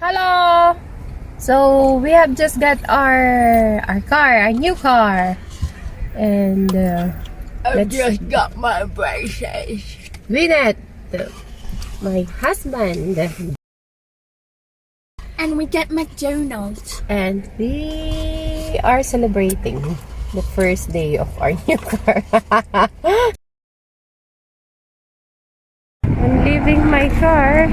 Hello! So, we have just got our new car. And, I just got my braces. with it, my husband. And we get McDonald's. And we are celebrating the first day of our new car. I'm leaving my car